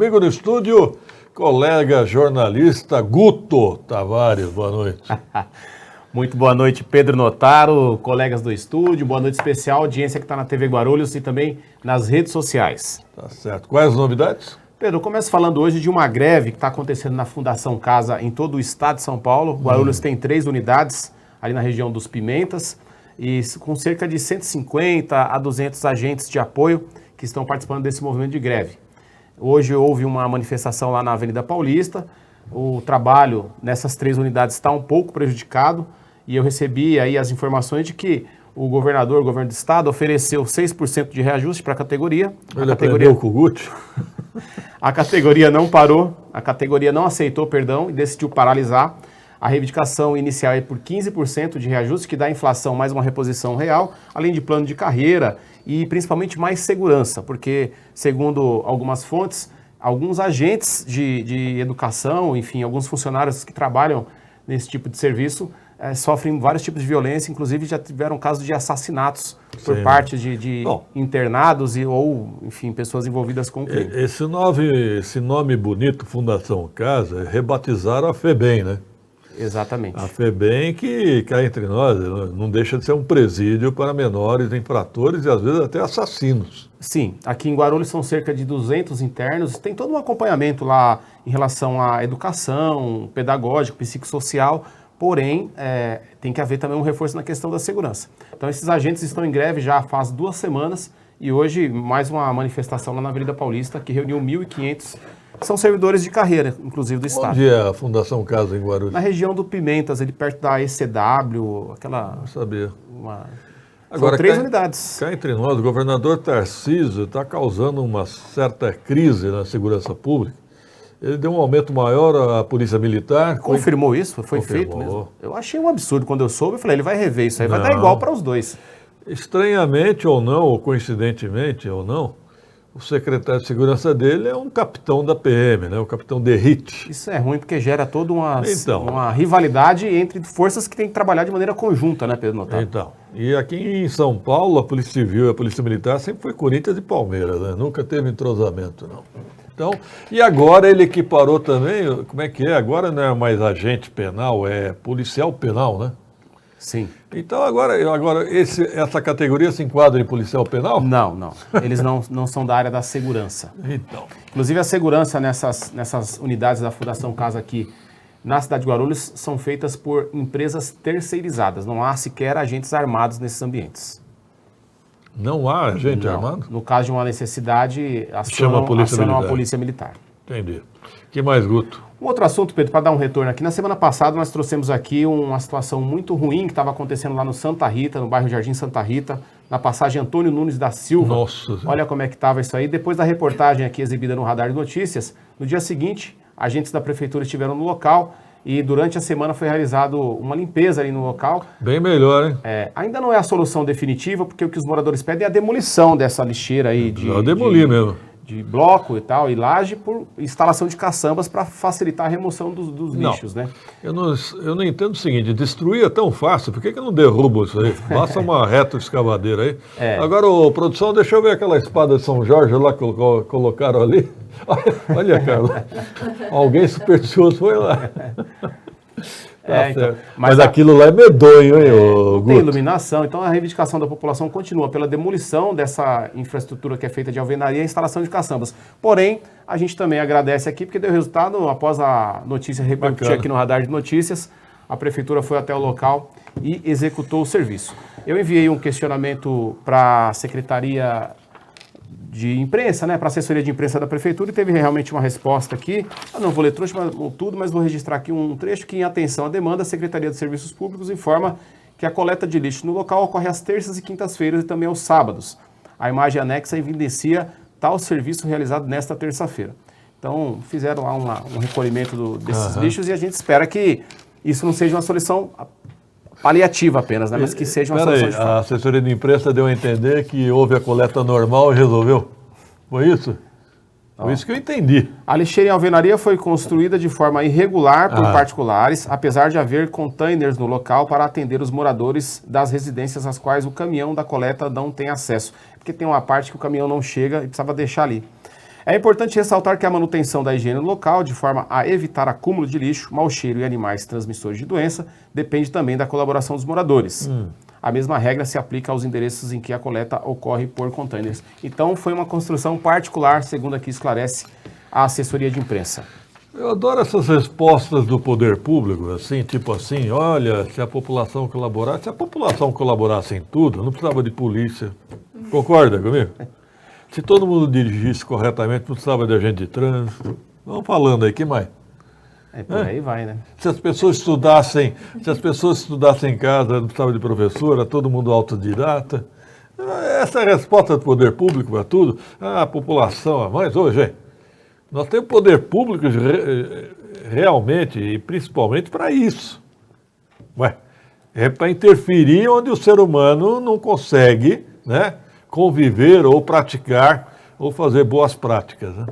Comigo no estúdio, colega jornalista Guto Tavares. Boa noite. Muito boa noite, Pedro Notaro, colegas do estúdio. Boa noite especial, audiência que está na TV Guarulhos e também nas redes sociais. Tá certo. Quais as novidades? Pedro, eu começo falando hoje de uma greve que está acontecendo na Fundação Casa em todo o estado de São Paulo. Guarulhos tem 3 unidades ali na região dos Pimentas e com cerca de 150 a 200 agentes de apoio que estão participando desse movimento de greve. Hoje houve uma manifestação lá na Avenida Paulista. O trabalho nessas 3 unidades está um pouco prejudicado e eu recebi aí as informações de que o governador, o governo do estado, ofereceu 6% de reajuste para a categoria. Ele aprendeu com o Guti? A categoria não parou, a categoria não aceitou, perdão, e decidiu paralisar. A reivindicação inicial é por 15% de reajuste, que dá inflação mais uma reposição real, além de plano de carreira e principalmente mais segurança, porque, segundo algumas fontes, alguns agentes de educação, enfim, alguns funcionários que trabalham nesse tipo de serviço, sofrem vários tipos de violência, inclusive já tiveram casos de assassinatos por parte de internados ou, enfim, pessoas envolvidas com o crime. Esse nome bonito, Fundação Casa, rebatizaram a FEBEM, né? Exatamente. A FEBEM que cá entre nós não deixa de ser um presídio para menores infratores e às vezes até assassinos. Sim, aqui em Guarulhos são cerca de 200 internos, tem todo um acompanhamento lá em relação à educação, pedagógico, psicossocial, porém tem que haver também um reforço na questão da segurança. Então esses agentes estão em greve já faz 2 semanas e hoje mais uma manifestação lá na Avenida Paulista que reuniu 1.500. São servidores de carreira, inclusive do estado. Onde é a Fundação Casa em Guarulhos? Na região do Pimentas, ali perto da ECW, aquela... Não sabia. Agora, são 3 unidades. Cá entre nós, o governador Tarcísio está causando uma certa crise na segurança pública. Ele deu um aumento maior à Polícia Militar. Confirmou isso? Foi feito mesmo? Eu achei um absurdo. Quando eu soube, eu falei, ele vai rever isso aí, vai dar igual para os dois. Estranhamente ou não, ou coincidentemente ou não, o secretário de segurança dele é um capitão da PM, né? O capitão Derrite. Isso é ruim porque gera toda uma rivalidade entre forças que têm que trabalhar de maneira conjunta, né, Pedro Notaro? Então, e aqui em São Paulo, a Polícia Civil e a Polícia Militar sempre foi Corinthians e Palmeiras, né? Nunca teve entrosamento, não. Então, e agora ele equiparou também, como é que é? Agora não é mais agente penal, é policial penal, né? Sim. Então agora essa categoria se enquadra em policial penal? Não. Eles não são da área da segurança. Então. Inclusive a segurança nessas unidades da Fundação Casa aqui na cidade de Guarulhos são feitas por empresas terceirizadas. Não há sequer agentes armados nesses ambientes. Não há agente armado? No caso de uma necessidade, acionam a Polícia Militar. Entendi. Que mais, Guto? Um outro assunto, Pedro, para dar um retorno aqui. Na semana passada nós trouxemos aqui uma situação muito ruim que estava acontecendo lá no Santa Rita, no bairro Jardim Santa Rita, na passagem Antônio Nunes da Silva. Nossa. Olha como é que estava isso aí. Depois da reportagem aqui exibida no Radar de Notícias, no dia seguinte, agentes da prefeitura estiveram no local e durante a semana foi realizada uma limpeza ali no local. Bem melhor, hein? Ainda não é a solução definitiva, porque o que os moradores pedem é a demolição dessa lixeira aí mesmo. De bloco e tal, e laje por instalação de caçambas para facilitar a remoção dos lixos, né? Eu não entendo o seguinte, destruir é tão fácil, por que não derruba isso aí? Basta uma reta escavadeira aí. Agora, produção, deixa eu ver aquela espada de São Jorge lá que colocaram ali. Olha, Carlos, alguém supersticioso foi lá. Então, mas aquilo lá é medonho, hein, não tem iluminação, então a reivindicação da população continua pela demolição dessa infraestrutura que é feita de alvenaria e instalação de caçambas. Porém, a gente também agradece aqui porque deu resultado após a notícia repercutir aqui no Radar de Notícias. A prefeitura foi até o local e executou o serviço. Eu enviei um questionamento para a Secretaria de Imprensa, né, para a assessoria de imprensa da prefeitura e teve realmente uma resposta aqui. Eu não vou ler tudo, mas vou registrar aqui um trecho que, em atenção à demanda, a Secretaria de Serviços Públicos informa que a coleta de lixo no local ocorre às terças e quintas-feiras e também aos sábados. A imagem anexa evidencia tal serviço realizado nesta terça-feira. Então, fizeram lá um recolhimento desses lixos e a gente espera que isso não seja uma solução paliativa apenas, né? Mas que seja uma solução de fato. A assessoria de imprensa deu a entender que houve a coleta normal e resolveu. Foi isso? Foi isso que eu entendi. A lixeira em alvenaria foi construída de forma irregular por particulares, apesar de haver containers no local para atender os moradores das residências às quais o caminhão da coleta não tem acesso. Porque tem uma parte que o caminhão não chega e precisava deixar ali. É importante ressaltar que a manutenção da higiene no local, de forma a evitar acúmulo de lixo, mau cheiro e animais transmissores de doença, depende também da colaboração dos moradores. A mesma regra se aplica aos endereços em que a coleta ocorre por containers. Então, foi uma construção particular, segundo aqui esclarece a assessoria de imprensa. Eu adoro essas respostas do poder público, assim, tipo assim, olha, se a população colaborasse em tudo, não precisava de polícia. Concorda comigo? Se todo mundo dirigisse corretamente, não precisava de agente de trânsito. Vamos falando aí, que mais? Por aí vai, né? Se as pessoas estudassem em casa, não precisava de professora, todo mundo autodidata. Essa é a resposta do poder público para tudo. A população, mas hoje, hein? Nós temos poder público realmente e principalmente para isso. É para interferir onde o ser humano não consegue, né, conviver ou praticar ou fazer boas práticas. Né?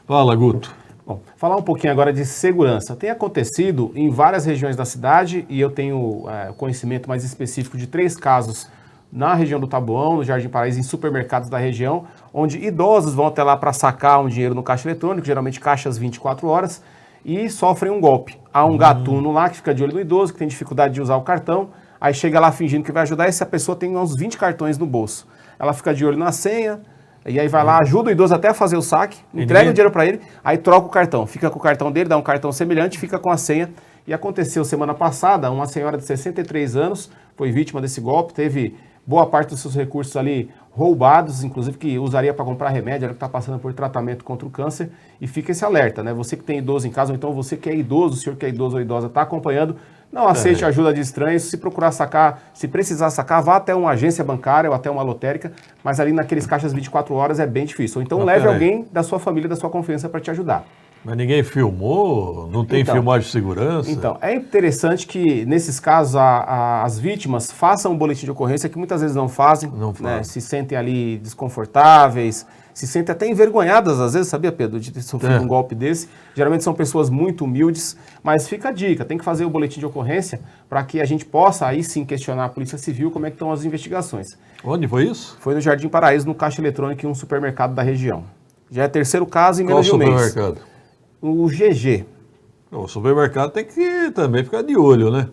Fala, Guto. Bom, falar um pouquinho agora de segurança. Tem acontecido em várias regiões da cidade e eu tenho conhecimento mais específico de 3 casos na região do Taboão, no Jardim Paraíso, em supermercados da região, onde idosos vão até lá para sacar um dinheiro no caixa eletrônico, geralmente caixas 24 horas, e sofrem um golpe. Há um gatuno lá que fica de olho no idoso, que tem dificuldade de usar o cartão, aí chega lá fingindo que vai ajudar, e essa pessoa tem uns 20 cartões no bolso. Ela fica de olho na senha, e aí vai lá, ajuda o idoso até a fazer o saque, entrega o dinheiro para ele, aí troca o cartão, fica com o cartão dele, dá um cartão semelhante, fica com a senha. E aconteceu semana passada, uma senhora de 63 anos foi vítima desse golpe, teve boa parte dos seus recursos ali roubados, inclusive que usaria para comprar remédio, ela que está passando por tratamento contra o câncer, e fica esse alerta, né? Você que tem idoso em casa, ou então você que é idoso, o senhor que é idoso ou idosa está acompanhando, não aceite ajuda de estranhos, se procurar sacar, se precisar sacar, vá até uma agência bancária ou até uma lotérica, mas ali naqueles caixas 24 horas é bem difícil. Ou então leve alguém da sua família, da sua confiança para te ajudar. Mas ninguém filmou? Não tem filmagem de segurança? Então, é interessante que, nesses casos, as vítimas façam um boletim de ocorrência, que muitas vezes não fazem. Né? Se sentem ali desconfortáveis, se sentem até envergonhadas, às vezes, sabia, Pedro, de ter sofrido um golpe desse. Geralmente são pessoas muito humildes, mas fica a dica, tem que fazer o boletim de ocorrência para que a gente possa, aí sim, questionar a Polícia Civil como é que estão as investigações. Onde foi isso? Foi no Jardim Paraíso, no caixa eletrônico, em um supermercado da região. Já é 3º caso em menos de um mês. Qual supermercado? O GG. O supermercado tem que também ficar de olho, né?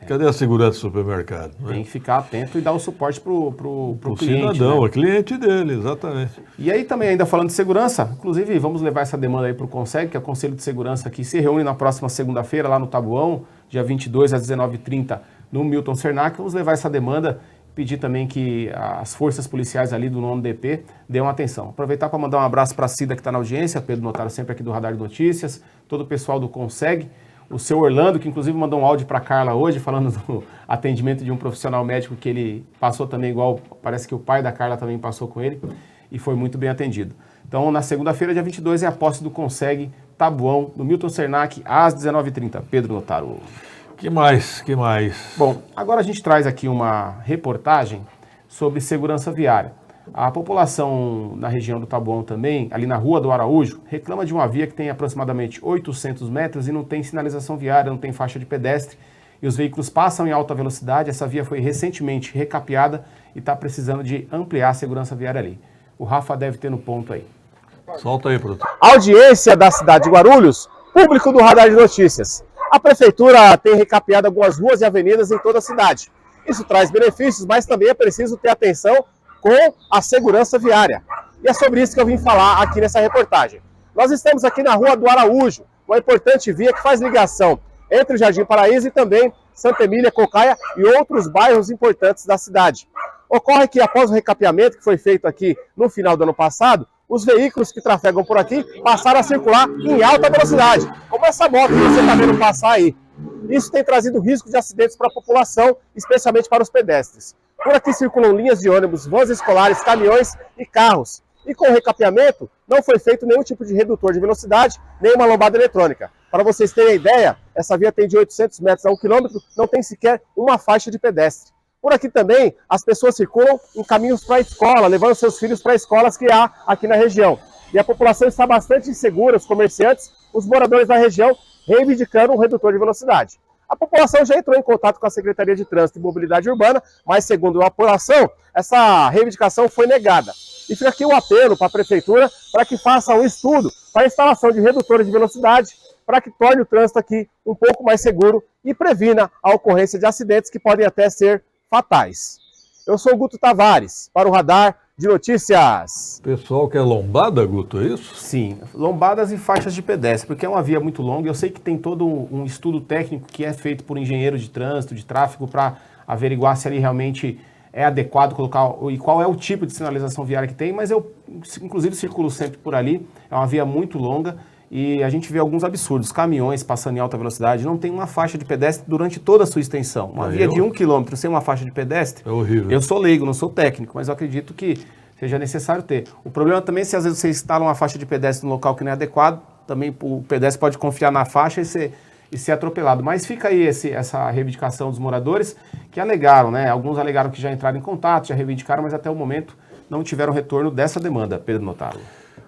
Cadê a segurança do supermercado? Tem que ficar atento e dar o suporte pro cliente. Cidadão, né? é cliente dele, exatamente. E aí também, ainda falando de segurança, inclusive vamos levar essa demanda aí para o CONSEG, que é o Conselho de Segurança, que se reúne na próxima segunda-feira lá no Taboão, dia 22 às 19h30, no Milton Cernac. Vamos levar essa demanda, pedir também que as forças policiais ali do 9º DP dêem atenção. Aproveitar para mandar um abraço para a Cida que está na audiência, Pedro Notaro sempre aqui do Radar de Notícias, todo o pessoal do CONSEG, o seu Orlando, que inclusive mandou um áudio para a Carla hoje, falando do atendimento de um profissional médico que ele passou também igual, parece que o pai da Carla também passou com ele, e foi muito bem atendido. Então, na segunda-feira, dia 22, é a posse do CONSEG Taboão, no Milton Cernac, às 19h30. Pedro Notaro. Que mais? Bom, agora a gente traz aqui uma reportagem sobre segurança viária. A população na região do Taboão também, ali na Rua do Araújo, reclama de uma via que tem aproximadamente 800 metros e não tem sinalização viária, não tem faixa de pedestre, e os veículos passam em alta velocidade. Essa via foi recentemente recapeada e está precisando de ampliar a segurança viária ali. O Rafa deve ter no ponto aí. Solta aí, produtor. Audiência da cidade de Guarulhos, público do Radar de Notícias. A prefeitura tem recapeado algumas ruas e avenidas em toda a cidade. Isso traz benefícios, mas também é preciso ter atenção com a segurança viária. E é sobre isso que eu vim falar aqui nessa reportagem. Nós estamos aqui na Rua do Araújo, uma importante via que faz ligação entre o Jardim Paraíso e também Santa Emília, Cocaia e outros bairros importantes da cidade. Ocorre que após o recapeamento que foi feito aqui no final do ano passado, os veículos que trafegam por aqui passaram a circular em alta velocidade, como essa moto que você está vendo passar aí. Isso tem trazido risco de acidentes para a população, especialmente para os pedestres. Por aqui circulam linhas de ônibus, vans escolares, caminhões e carros. E com o recapeamento, não foi feito nenhum tipo de redutor de velocidade, nem uma lombada eletrônica. Para vocês terem ideia, essa via tem de 800 metros a 1 quilômetro, não tem sequer uma faixa de pedestre. Por aqui também, as pessoas circulam em caminhos para a escola, levando seus filhos para escolas que há aqui na região. E a população está bastante insegura, os comerciantes, os moradores da região, reivindicando um redutor de velocidade. A população já entrou em contato com a Secretaria de Trânsito e Mobilidade Urbana, mas segundo a apuração, essa reivindicação foi negada. E fica aqui o apelo para a Prefeitura para que faça um estudo para a instalação de redutores de velocidade, para que torne o trânsito aqui um pouco mais seguro e previna a ocorrência de acidentes que podem até ser fatais. Eu sou o Guto Tavares, para o Radar de Notícias. Pessoal quer lombada, Guto, é isso? Sim, lombadas e faixas de pedestre, porque é uma via muito longa. Eu sei que tem todo um estudo técnico que é feito por engenheiros de trânsito, de tráfego, para averiguar se ali realmente é adequado colocar e qual é o tipo de sinalização viária que tem, mas eu, inclusive, circulo sempre por ali. É uma via muito longa e a gente vê alguns absurdos. Caminhões passando em alta velocidade, não tem uma faixa de pedestre durante toda a sua extensão. Uma via de 1 km sem uma faixa de pedestre, é horrível. Eu sou leigo, não sou técnico, mas eu acredito que seja necessário ter. O problema também é se às vezes você instala uma faixa de pedestre num local que não é adequado, também o pedestre pode confiar na faixa e ser atropelado. Mas fica aí essa reivindicação dos moradores que alegaram, né? Alguns alegaram que já entraram em contato, já reivindicaram, mas até o momento não tiveram retorno dessa demanda, Pedro Notaro.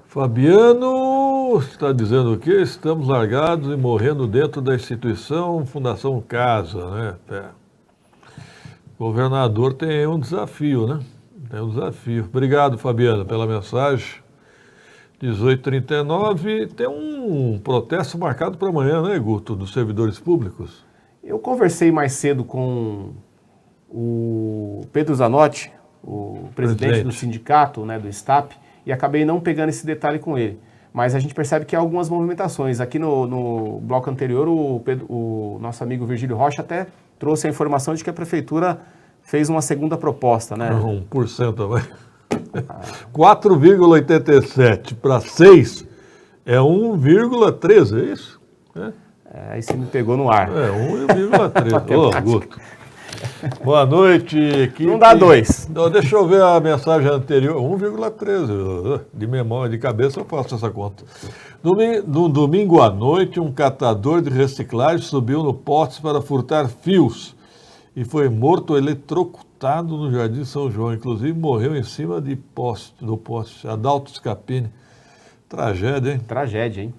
Fabiano está dizendo o quê? Estamos largados e morrendo dentro da instituição Fundação Casa, né? O governador tem um desafio, né? Tem um desafio. Obrigado, Fabiano, pela mensagem. 18h39, tem um protesto marcado para amanhã, né, Guto, dos servidores públicos? Eu conversei mais cedo com o Pedro Zanotti, o presidente do sindicato, né, do STAP, e acabei não pegando esse detalhe com ele. Mas a gente percebe que há algumas movimentações. Aqui no bloco anterior, o nosso amigo Virgílio Rocha até trouxe a informação de que a prefeitura fez uma segunda proposta, né? 1% também. 4,87 para 6 é 1,13, é isso? Aí você me pegou no ar. 1,13. Ô, Guto. Boa noite, equipe. Não dá 2. Não, deixa eu ver a mensagem anterior. 1,13. De memória, de cabeça eu faço essa conta. No domingo à noite, um catador de reciclagem subiu no poste para furtar fios e foi morto eletrocutado no Jardim São João. Inclusive morreu em cima do poste. Adalto Scapini. Tragédia, hein? Tragédia, hein?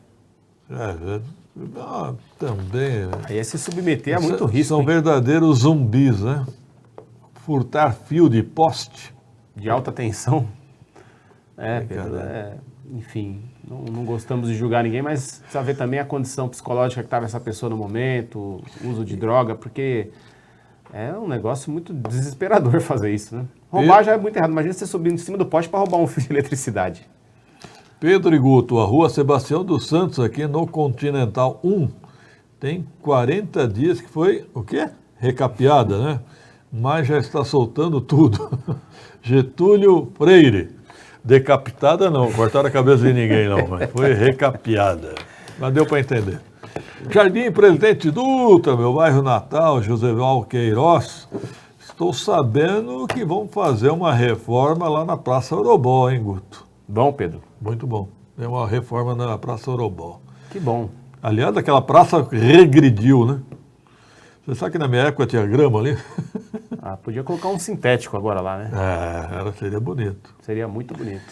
Também. Aí se submeter a muito risco. São verdadeiros zumbis, né? Furtar fio de poste. De alta tensão. Pedro, enfim, não gostamos de julgar ninguém, mas precisa ver também a condição psicológica que estava essa pessoa no momento, uso de droga, porque é um negócio muito desesperador fazer isso, né? Roubar já é muito errado. Imagina você subir em cima do poste para roubar um fio de eletricidade. Pedro e Guto, a rua Sebastião dos Santos, aqui no Continental 1, tem 40 dias que foi, o quê? Recapeada, né? Mas já está soltando tudo. Getúlio Freire. Decapitada não, cortaram a cabeça de ninguém não, mas foi recapeada. Mas deu para entender. Jardim Presidente Dutra, meu bairro natal, Joseval Queiroz. Estou sabendo que vão fazer uma reforma lá na Praça Orobó, hein, Guto? Bom, Pedro? Muito bom. Tem uma reforma na Praça Orobó. Que bom. Aliás, aquela praça regrediu, né? Você sabe que na minha época tinha grama ali? Podia colocar um sintético agora lá, né? Seria bonito. Seria muito bonito.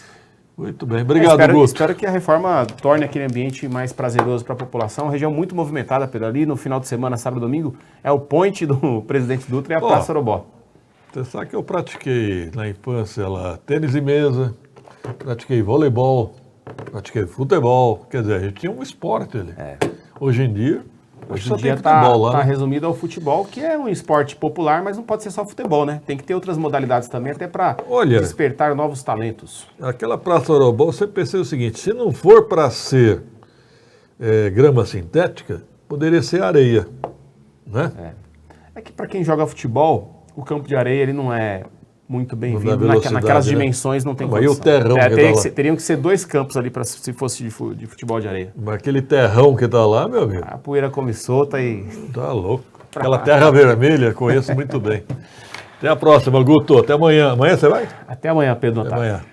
Muito bem, obrigado, Guto. Espero que a reforma torne aquele ambiente mais prazeroso para a população. Região muito movimentada, Pedro. Ali no final de semana, sábado e domingo, é o point do Presidente Dutra e a Praça Orobó. Você sabe que eu pratiquei na infância lá tênis e mesa, pratiquei voleibol, pratiquei futebol. Quer dizer, a gente tinha um esporte ali. Hoje em dia está resumido ao futebol, que é um esporte popular, mas não pode ser só futebol, né? Tem que ter outras modalidades também, até para despertar novos talentos. Aquela Praça Orobó, você pensei o seguinte, se não for para ser grama sintética, poderia ser areia, né? É que para quem joga futebol, o campo de areia ele não é muito bem-vindo, naquelas dimensões não tem condição. Aí o terrão teriam que ser 2 campos ali para se fosse de futebol de areia. Mas aquele terrão que tá lá, meu amigo. A poeira come solta e... Tá louco. Aquela terra vermelha, conheço muito bem. Até a próxima, Guto. Até amanhã. Amanhã você vai? Até amanhã, Pedro Notaro. Até amanhã.